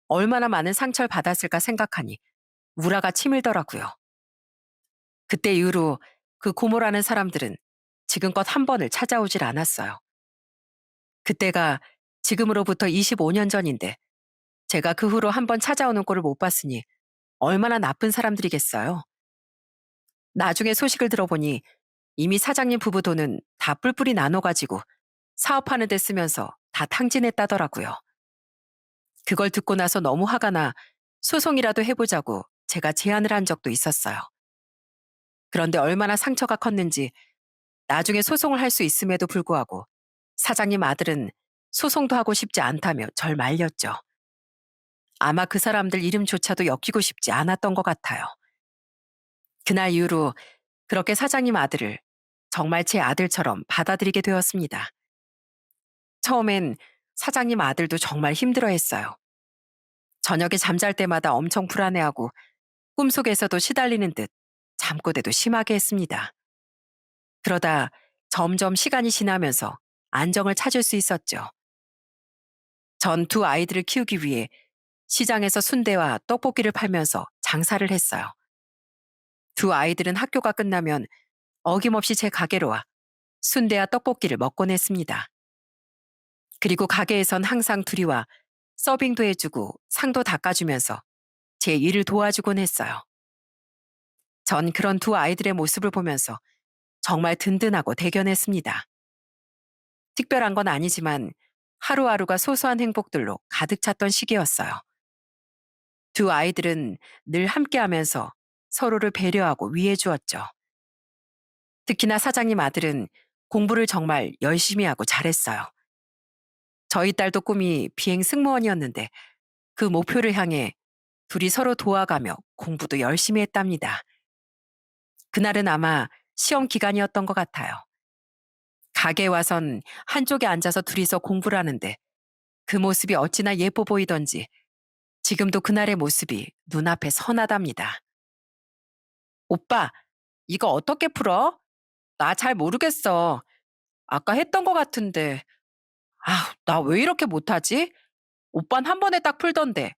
얼마나 많은 상처를 받았을까 생각하니 우라가 치밀더라고요. 그때 이후로 그 고모라는 사람들은 지금껏 한 번을 찾아오질 않았어요. 그때가 지금으로부터 25년 전인데 제가 그 후로 한 번 찾아오는 꼴을 못 봤으니 얼마나 나쁜 사람들이겠어요. 나중에 소식을 들어보니 이미 사장님 부부 돈은 다 뿔뿔이 나눠가지고 사업하는 데 쓰면서 다 탕진했다더라고요. 그걸 듣고 나서 너무 화가 나 소송이라도 해보자고 제가 제안을 한 적도 있었어요. 그런데 얼마나 상처가 컸는지 나중에 소송을 할 수 있음에도 불구하고 사장님 아들은 소송도 하고 싶지 않다며 절 말렸죠. 아마 그 사람들 이름조차도 엮이고 싶지 않았던 것 같아요. 그날 이후로 그렇게 사장님 아들을 정말 제 아들처럼 받아들이게 되었습니다. 처음엔 사장님 아들도 정말 힘들어했어요. 저녁에 잠잘 때마다 엄청 불안해하고 꿈속에서도 시달리는 듯 잠꼬대도 심하게 했습니다. 그러다 점점 시간이 지나면서 안정을 찾을 수 있었죠. 전 두 아이들을 키우기 위해 시장에서 순대와 떡볶이를 팔면서 장사를 했어요. 두 아이들은 학교가 끝나면 어김없이 제 가게로 와 순대와 떡볶이를 먹곤 했습니다. 그리고 가게에선 항상 둘이 와 서빙도 해주고 상도 닦아주면서 제 일을 도와주곤 했어요. 전 그런 두 아이들의 모습을 보면서 정말 든든하고 대견했습니다. 특별한 건 아니지만 하루하루가 소소한 행복들로 가득 찼던 시기였어요. 두 아이들은 늘 함께하면서 서로를 배려하고 위해 주었죠. 특히나 사장님 아들은 공부를 정말 열심히 하고 잘했어요. 저희 딸도 꿈이 비행 승무원이었는데 그 목표를 향해 둘이 서로 도와가며 공부도 열심히 했답니다. 그날은 아마 시험 기간이었던 것 같아요. 가게에 와선 한쪽에 앉아서 둘이서 공부를 하는데 그 모습이 어찌나 예뻐 보이던지 지금도 그날의 모습이 눈앞에 선하답니다. 오빠, 이거 어떻게 풀어? 나 잘 모르겠어. 아까 했던 것 같은데. 아, 나 왜 이렇게 못하지? 오빤 한 번에 딱 풀던데.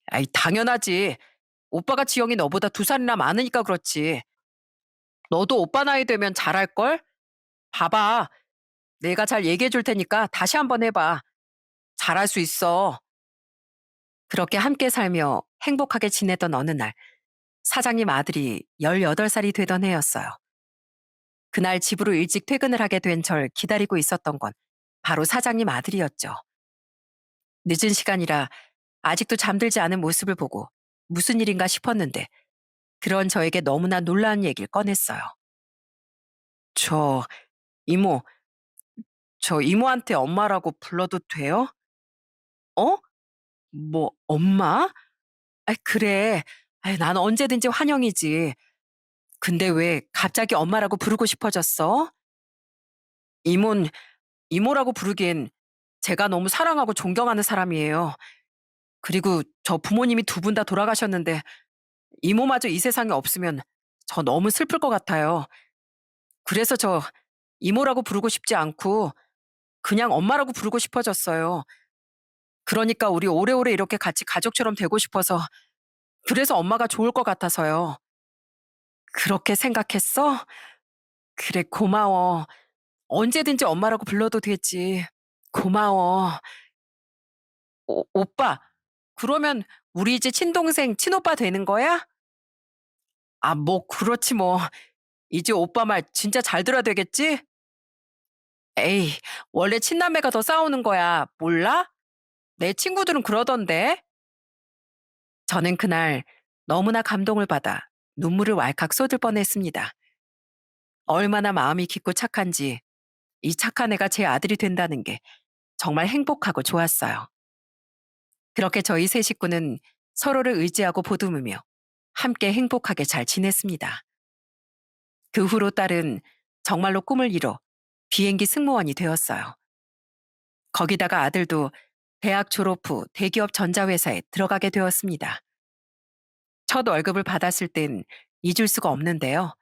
아이, 당연하지. 오빠가 지영이 너보다 2살이나 많으니까 그렇지. 너도 오빠 나이 되면 잘할걸? 봐봐. 내가 잘 얘기해 줄 테니까 다시 한번 해봐. 잘할 수 있어. 그렇게 함께 살며 행복하게 지내던 어느 날, 사장님 아들이 18살이 되던 해였어요. 그날 집으로 일찍 퇴근을 하게 된 절 기다리고 있었던 건 바로 사장님 아들이었죠. 늦은 시간이라 아직도 잠들지 않은 모습을 보고 무슨 일인가 싶었는데 그런 저에게 너무나 놀라운 얘기를 꺼냈어요. 저, 이모, 저 이모한테 엄마라고 불러도 돼요? 어? 뭐, 엄마? 아, 그래. 아, 난 언제든지 환영이지. 근데 왜 갑자기 엄마라고 부르고 싶어졌어? 이모는 이모라고 부르기엔 제가 너무 사랑하고 존경하는 사람이에요. 그리고 저 부모님이 2분 다 돌아가셨는데 이모마저 이 세상에 없으면 저 너무 슬플 것 같아요. 그래서 저 이모라고 부르고 싶지 않고 그냥 엄마라고 부르고 싶어졌어요. 그러니까 우리 오래오래 이렇게 같이 가족처럼 되고 싶어서 그래서 엄마가 좋을 것 같아서요. 그렇게 생각했어? 그래, 고마워. 언제든지 엄마라고 불러도 되지. 고마워. 오빠, 그러면 우리 이제 친동생, 친오빠 되는 거야? 아, 뭐, 그렇지 뭐. 이제 오빠 말 진짜 잘 들어야 되겠지? 에이, 원래 친남매가 더 싸우는 거야. 몰라? 내 친구들은 그러던데. 저는 그날 너무나 감동을 받아 눈물을 왈칵 쏟을 뻔했습니다. 얼마나 마음이 깊고 착한지 이 착한 애가 제 아들이 된다는 게 정말 행복하고 좋았어요. 그렇게 저희 세 식구는 서로를 의지하고 보듬으며 함께 행복하게 잘 지냈습니다. 그 후로 딸은 정말로 꿈을 이뤄 비행기 승무원이 되었어요. 거기다가 아들도 대학 졸업 후 대기업 전자회사에 들어가게 되었습니다. 첫 월급을 받았을 땐 잊을 수가 없는데요.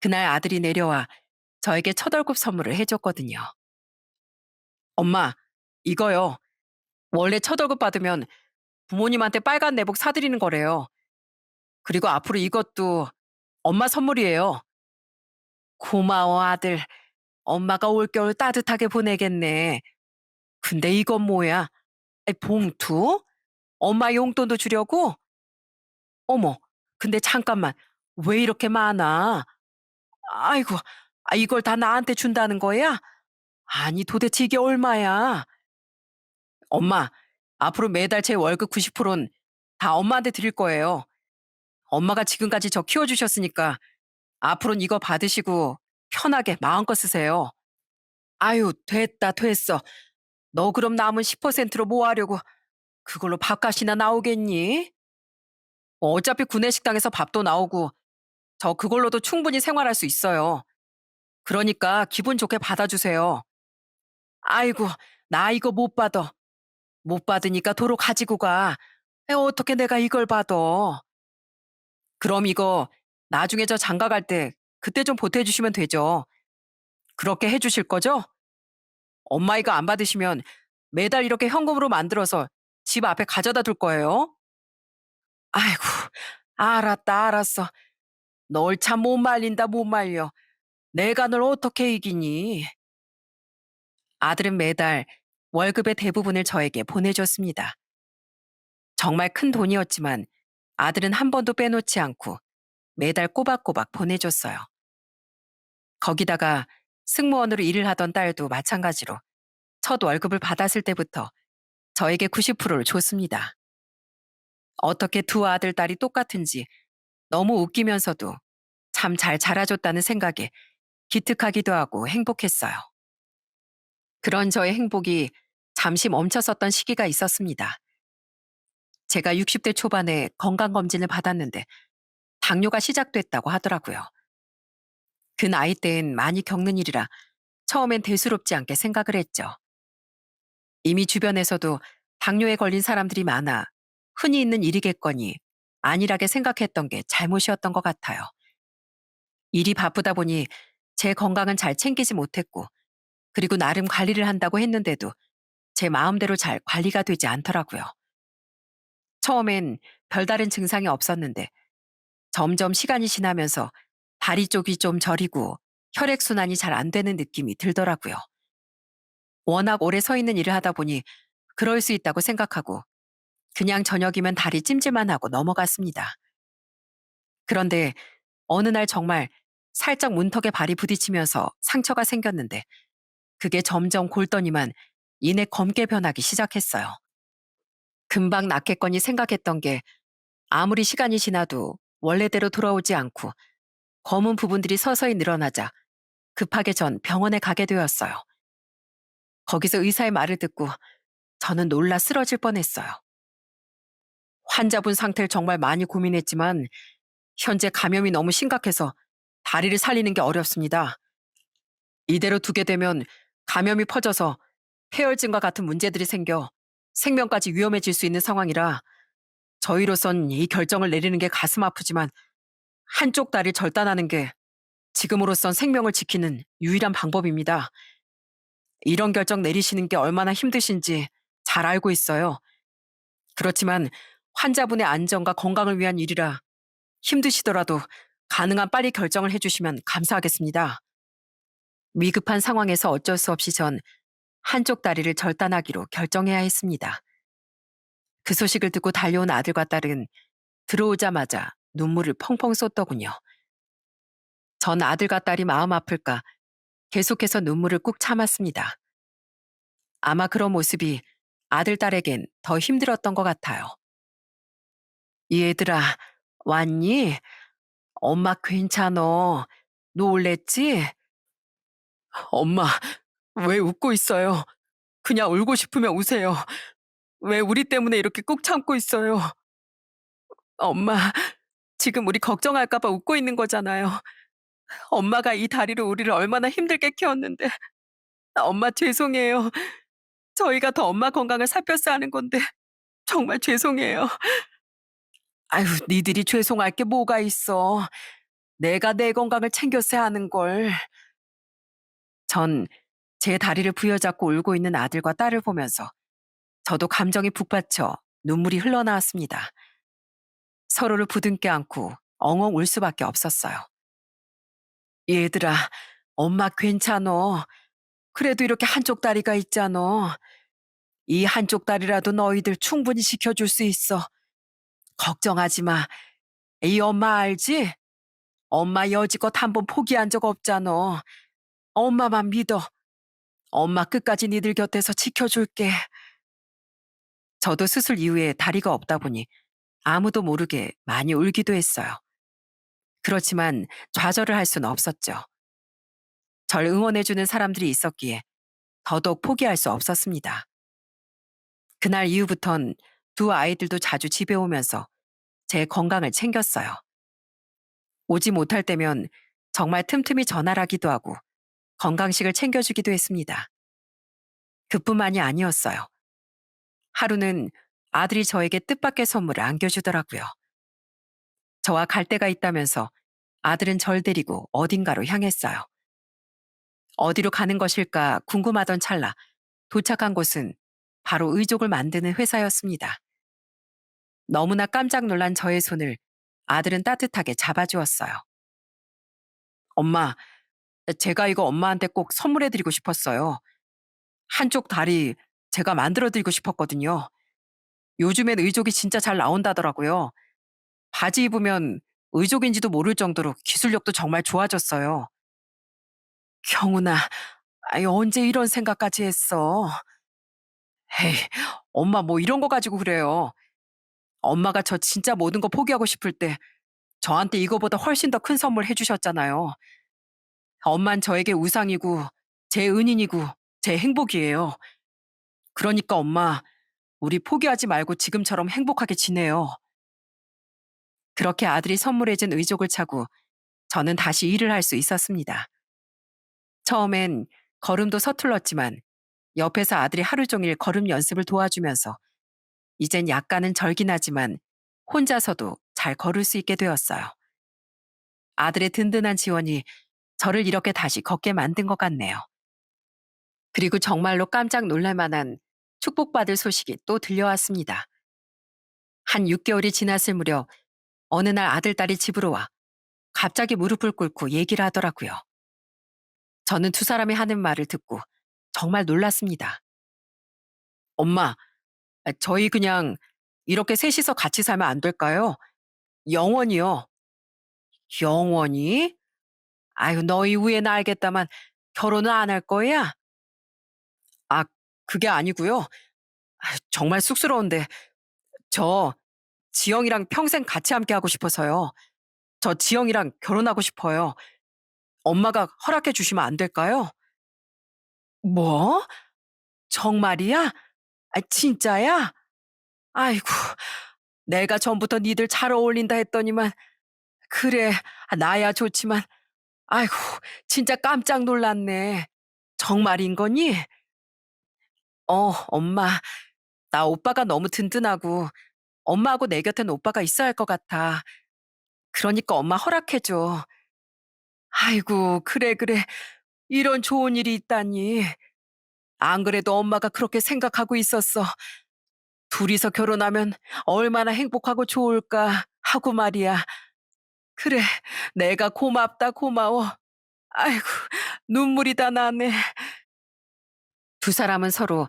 그날 아들이 내려와 저에게 첫 월급 선물을 해줬거든요. 엄마, 이거요. 원래 첫 월급 받으면 부모님한테 빨간 내복 사드리는 거래요. 그리고 앞으로 이것도 엄마 선물이에요. 고마워, 아들. 엄마가 올겨울 따뜻하게 보내겠네. 근데 이건 뭐야? 봉투? 엄마 용돈도 주려고? 어머, 근데 잠깐만. 왜 이렇게 많아? 아이고, 이걸 다 나한테 준다는 거야? 아니, 도대체 이게 얼마야? 엄마, 앞으로 매달 제 월급 90%는 다 엄마한테 드릴 거예요. 엄마가 지금까지 저 키워주셨으니까 앞으로는 이거 받으시고 편하게 마음껏 쓰세요. 아유, 됐다, 됐어. 너 그럼 남은 10%로 뭐 하려고 그걸로 밥값이나 나오겠니? 어차피 구내식당에서 밥도 나오고 저 그걸로도 충분히 생활할 수 있어요. 그러니까 기분 좋게 받아주세요. 아이고, 나 이거 못 받아. 못 받으니까 도로 가지고 가. 어떻게 내가 이걸 받아. 그럼 이거 나중에 저 장가 갈 때 그때 좀 보태주시면 되죠. 그렇게 해주실 거죠? 엄마 이거 안 받으시면 매달 이렇게 현금으로 만들어서 집 앞에 가져다 둘 거예요. 아이고, 알았다, 알았어. 널 참 못 말린다, 못 말려. 내가 널 어떻게 이기니? 아들은 매달 월급의 대부분을 저에게 보내줬습니다. 정말 큰 돈이었지만 아들은 한 번도 빼놓지 않고 매달 꼬박꼬박 보내줬어요. 거기다가 승무원으로 일을 하던 딸도 마찬가지로 첫 월급을 받았을 때부터 저에게 90%를 줬습니다. 어떻게 두 아들, 딸이 똑같은지 너무 웃기면서도 참 잘 자라줬다는 생각에 기특하기도 하고 행복했어요. 그런 저의 행복이 잠시 멈췄었던 시기가 있었습니다. 제가 60대 초반에 건강검진을 받았는데 당뇨가 시작됐다고 하더라고요. 그 나이 땐 많이 겪는 일이라 처음엔 대수롭지 않게 생각을 했죠. 이미 주변에서도 당뇨에 걸린 사람들이 많아 흔히 있는 일이겠거니 안일하게 생각했던 게 잘못이었던 것 같아요. 일이 바쁘다 보니 제 건강은 잘 챙기지 못했고 그리고 나름 관리를 한다고 했는데도 제 마음대로 잘 관리가 되지 않더라고요. 처음엔 별다른 증상이 없었는데 점점 시간이 지나면서 다리 쪽이 좀 저리고 혈액순환이 잘 안 되는 느낌이 들더라고요. 워낙 오래 서 있는 일을 하다 보니 그럴 수 있다고 생각하고 그냥 저녁이면 다리 찜질만 하고 넘어갔습니다. 그런데 어느 날 정말 살짝 문턱에 발이 부딪히면서 상처가 생겼는데 그게 점점 골더니만 이내 검게 변하기 시작했어요. 금방 낫겠거니 생각했던 게 아무리 시간이 지나도 원래대로 돌아오지 않고 검은 부분들이 서서히 늘어나자 급하게 전 병원에 가게 되었어요. 거기서 의사의 말을 듣고 저는 놀라 쓰러질 뻔했어요. 환자분 상태를 정말 많이 고민했지만 현재 감염이 너무 심각해서 다리를 살리는 게 어렵습니다. 이대로 두게 되면 감염이 퍼져서 폐혈증과 같은 문제들이 생겨 생명까지 위험해질 수 있는 상황이라 저희로선 이 결정을 내리는 게 가슴 아프지만 한쪽 다리를 절단하는 게 지금으로선 생명을 지키는 유일한 방법입니다. 이런 결정 내리시는 게 얼마나 힘드신지 잘 알고 있어요. 그렇지만 환자분의 안전과 건강을 위한 일이라 힘드시더라도 가능한 빨리 결정을 해주시면 감사하겠습니다. 위급한 상황에서 어쩔 수 없이 전 한쪽 다리를 절단하기로 결정해야 했습니다. 그 소식을 듣고 달려온 아들과 딸은 들어오자마자 눈물을 펑펑 쏟더군요. 전 아들과 딸이 마음 아플까 계속해서 눈물을 꾹 참았습니다. 아마 그런 모습이 아들, 딸에겐 더 힘들었던 것 같아요. 얘들아, 왔니? 엄마 괜찮어. 놀랬지? 엄마, 왜 웃고 있어요? 그냥 울고 싶으면 우세요. 왜 우리 때문에 이렇게 꾹 참고 있어요? 엄마, 지금 우리 걱정할까봐 웃고 있는 거잖아요. 엄마가 이 다리로 우리를 얼마나 힘들게 키웠는데. 엄마 죄송해요. 저희가 더 엄마 건강을 살폈어야 하는 건데 정말 죄송해요. 아유, 니들이 죄송할 게 뭐가 있어. 내가 내 건강을 챙겼어야 하는 걸. 전 제 다리를 부여잡고 울고 있는 아들과 딸을 보면서 저도 감정이 북받쳐 눈물이 흘러나왔습니다. 서로를 부둥켜 안고 엉엉 울 수밖에 없었어요. 얘들아, 엄마 괜찮어. 그래도 이렇게 한쪽 다리가 있잖아. 이 한쪽 다리라도 너희들 충분히 지켜줄 수 있어. 걱정하지 마. 이 엄마 알지? 엄마 여지껏 한 번 포기한 적 없잖아. 엄마만 믿어. 엄마 끝까지 니들 곁에서 지켜줄게. 저도 수술 이후에 다리가 없다 보니 아무도 모르게 많이 울기도 했어요. 그렇지만 좌절을 할 수는 없었죠. 절 응원해주는 사람들이 있었기에 더더욱 포기할 수 없었습니다. 그날 이후부턴 두 아이들도 자주 집에 오면서 제 건강을 챙겼어요. 오지 못할 때면 정말 틈틈이 전화를 하기도 하고 건강식을 챙겨주기도 했습니다. 그뿐만이 아니었어요. 하루는 아들이 저에게 뜻밖의 선물을 안겨주더라고요. 저와 갈 데가 있다면서 아들은 절 데리고 어딘가로 향했어요. 어디로 가는 것일까 궁금하던 찰나 도착한 곳은 바로 의족을 만드는 회사였습니다. 너무나 깜짝 놀란 저의 손을 아들은 따뜻하게 잡아주었어요. 엄마, 제가 이거 엄마한테 꼭 선물해드리고 싶었어요. 한쪽 다리 제가 만들어드리고 싶었거든요. 요즘엔 의족이 진짜 잘 나온다더라고요. 바지 입으면 의족인지도 모를 정도로 기술력도 정말 좋아졌어요. 경훈아, 아이, 언제 이런 생각까지 했어? 에이, 엄마 뭐 이런 거 가지고 그래요. 엄마가 저 진짜 모든 거 포기하고 싶을 때 저한테 이거보다 훨씬 더 큰 선물 해주셨잖아요. 엄만 저에게 우상이고 제 은인이고 제 행복이에요. 그러니까 엄마, 우리 포기하지 말고 지금처럼 행복하게 지내요. 그렇게 아들이 선물해준 의족을 차고 저는 다시 일을 할 수 있었습니다. 처음엔 걸음도 서툴렀지만 옆에서 아들이 하루 종일 걸음 연습을 도와주면서 이젠 약간은 절긴 하지만 혼자서도 잘 걸을 수 있게 되었어요. 아들의 든든한 지원이 저를 이렇게 다시 걷게 만든 것 같네요. 그리고 정말로 깜짝 놀랄 만한 축복받을 소식이 또 들려왔습니다. 한 6개월이 지났을 무렵 어느 날 아들딸이 집으로 와 갑자기 무릎을 꿇고 얘기를 하더라고요. 저는 두 사람이 하는 말을 듣고 정말 놀랐습니다. 엄마, 저희 그냥 이렇게 셋이서 같이 살면 안 될까요? 영원히요. 영원히? 아유, 너희 후회는 알겠다만 결혼은 안 할 거야? 아, 그게 아니고요. 정말 쑥스러운데 저 지영이랑 평생 같이 함께 하고 싶어서요. 저 지영이랑 결혼하고 싶어요. 엄마가 허락해 주시면 안 될까요? 뭐? 정말이야? 진짜야? 아이고, 내가 전부터 니들 잘 어울린다 했더니만 그래, 나야 좋지만 아이고, 진짜 깜짝 놀랐네. 정말인 거니? 엄마, 나 오빠가 너무 든든하고 엄마하고 내 곁엔 오빠가 있어야 할 것 같아. 그러니까 엄마 허락해 줘. 아이고, 그래, 그래. 이런 좋은 일이 있다니. 안 그래도 엄마가 그렇게 생각하고 있었어. 둘이서 결혼하면 얼마나 행복하고 좋을까 하고 말이야. 그래, 내가 고맙다, 고마워. 아이고, 눈물이 다 나네. 두 사람은 서로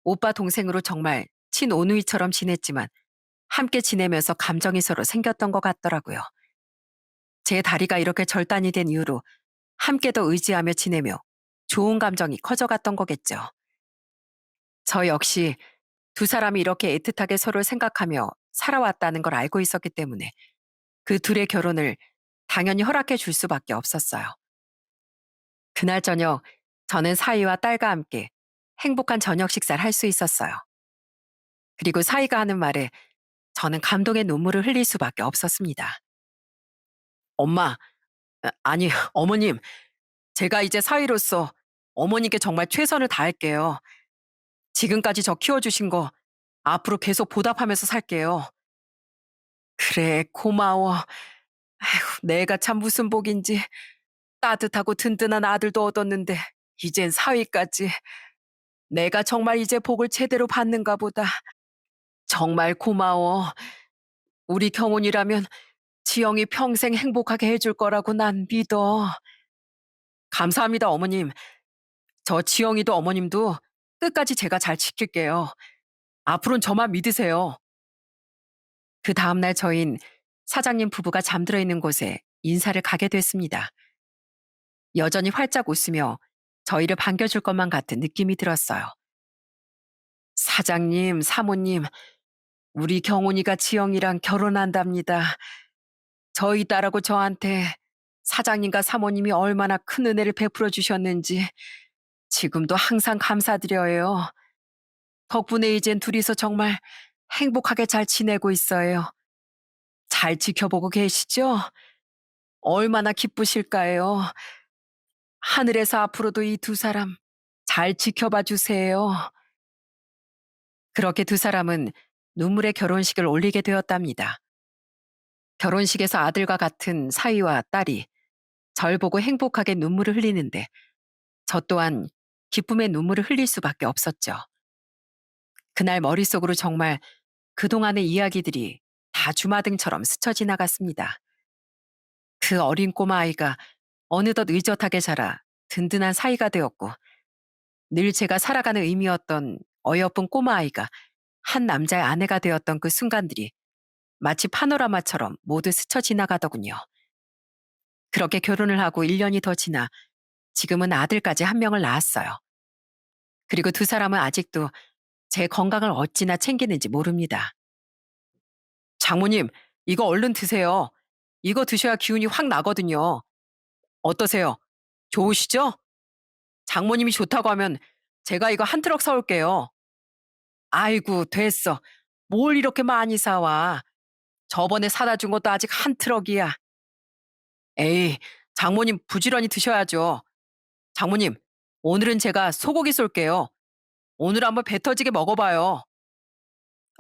오빠 동생으로 정말 친오누이처럼 지냈지만 함께 지내면서 감정이 서로 생겼던 것 같더라고요. 제 다리가 이렇게 절단이 된 이후로 함께 더 의지하며 지내며 좋은 감정이 커져갔던 거겠죠. 저 역시 두 사람이 이렇게 애틋하게 서로를 생각하며 살아왔다는 걸 알고 있었기 때문에 그 둘의 결혼을 당연히 허락해 줄 수밖에 없었어요. 그날 저녁 저는 사위와 딸과 함께 행복한 저녁 식사를 할 수 있었어요. 그리고 사위가 하는 말에 저는 감동의 눈물을 흘릴 수밖에 없었습니다. 엄마, 아니, 어머님, 제가 이제 사위로서 어머니께 정말 최선을 다할게요. 지금까지 저 키워주신 거 앞으로 계속 보답하면서 살게요. 그래, 고마워. 아이고, 내가 참 무슨 복인지. 따뜻하고 든든한 아들도 얻었는데 이젠 사위까지. 내가 정말 이제 복을 제대로 받는가 보다. 정말 고마워. 우리 경훈이라면 지영이 평생 행복하게 해줄 거라고 난 믿어. 감사합니다, 어머님. 저 지영이도 어머님도 끝까지 제가 잘 지킬게요. 앞으로는 저만 믿으세요. 그 다음날 저흰 사장님 부부가 잠들어 있는 곳에 인사를 가게 됐습니다. 여전히 활짝 웃으며 저희를 반겨줄 것만 같은 느낌이 들었어요. 사장님, 사모님, 우리 경훈이가 지영이랑 결혼한답니다. 저희 딸하고 저한테 사장님과 사모님이 얼마나 큰 은혜를 베풀어 주셨는지 지금도 항상 감사드려요. 덕분에 이젠 둘이서 정말 행복하게 잘 지내고 있어요. 잘 지켜보고 계시죠? 얼마나 기쁘실까요? 하늘에서 앞으로도 이 두 사람 잘 지켜봐 주세요. 그렇게 두 사람은 눈물의 결혼식을 올리게 되었답니다. 결혼식에서 아들과 같은 사위와 딸이 절 보고 행복하게 눈물을 흘리는데 저 또한 기쁨의 눈물을 흘릴 수밖에 없었죠. 그날 머릿속으로 정말 그동안의 이야기들이 다 주마등처럼 스쳐 지나갔습니다. 그 어린 꼬마아이가 어느덧 의젓하게 자라 든든한 사이가 되었고 늘 제가 살아가는 의미였던 어여쁜 꼬마아이가 한 남자의 아내가 되었던 그 순간들이 마치 파노라마처럼 모두 스쳐 지나가더군요. 그렇게 결혼을 하고 1년이 더 지나 지금은 아들까지 한 명을 낳았어요. 그리고 두 사람은 아직도 제 건강을 어찌나 챙기는지 모릅니다. 장모님, 이거 얼른 드세요. 이거 드셔야 기운이 확 나거든요. 어떠세요? 좋으시죠? 장모님이 좋다고 하면 제가 이거 한 트럭 사올게요. 아이고, 됐어. 뭘 이렇게 많이 사와. 저번에 사다 준 것도 아직 한 트럭이야. 에이, 장모님 부지런히 드셔야죠. 장모님, 오늘은 제가 소고기 쏠게요. 오늘 한번 배 터지게 먹어봐요.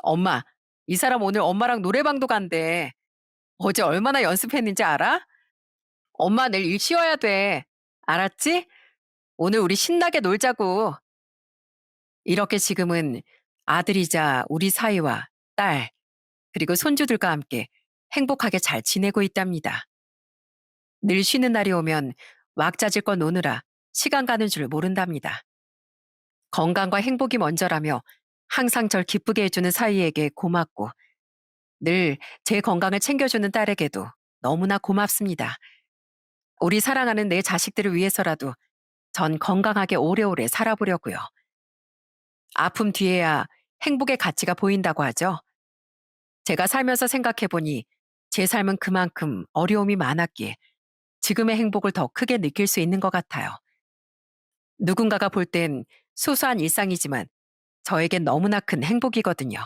엄마, 이 사람 오늘 엄마랑 노래방도 간대. 어제 얼마나 연습했는지 알아? 엄마 내일 일 쉬어야 돼. 알았지? 오늘 우리 신나게 놀자고. 이렇게 지금은 아들이자 우리 사위와 딸, 그리고 손주들과 함께 행복하게 잘 지내고 있답니다. 늘 쉬는 날이 오면 왁자질거 노느라 시간 가는 줄 모른답니다. 건강과 행복이 먼저라며 항상 절 기쁘게 해주는 사위에게 고맙고 늘 제 건강을 챙겨주는 딸에게도 너무나 고맙습니다. 우리 사랑하는 내 자식들을 위해서라도 전 건강하게 오래오래 살아보려고요. 아픔 뒤에야 행복의 가치가 보인다고 하죠. 제가 살면서 생각해보니 제 삶은 그만큼 어려움이 많았기에 지금의 행복을 더 크게 느낄 수 있는 것 같아요. 누군가가 볼 땐 소소한 일상이지만 저에겐 너무나 큰 행복이거든요.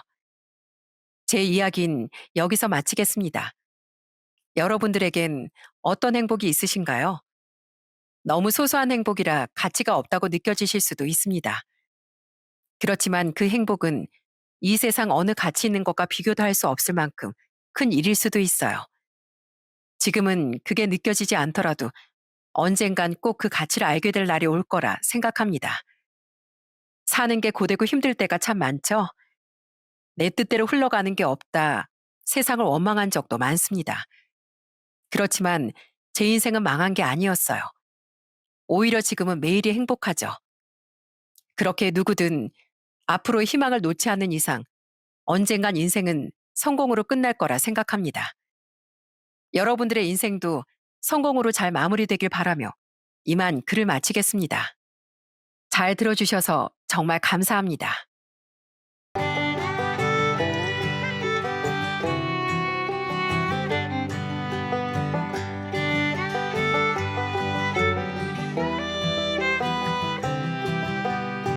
제 이야기는 여기서 마치겠습니다. 여러분들에겐 어떤 행복이 있으신가요? 너무 소소한 행복이라 가치가 없다고 느껴지실 수도 있습니다. 그렇지만 그 행복은 이 세상 어느 가치 있는 것과 비교도 할 수 없을 만큼 큰 일일 수도 있어요. 지금은 그게 느껴지지 않더라도 언젠간 꼭 그 가치를 알게 될 날이 올 거라 생각합니다. 사는 게 고되고 힘들 때가 참 많죠? 내 뜻대로 흘러가는 게 없다. 세상을 원망한 적도 많습니다. 그렇지만 제 인생은 망한 게 아니었어요. 오히려 지금은 매일이 행복하죠. 그렇게 누구든 앞으로의 희망을 놓지 않는 이상 언젠간 인생은 성공으로 끝날 거라 생각합니다. 여러분들의 인생도 성공으로 잘 마무리되길 바라며 이만 글을 마치겠습니다. 잘 들어주셔서 정말 감사합니다.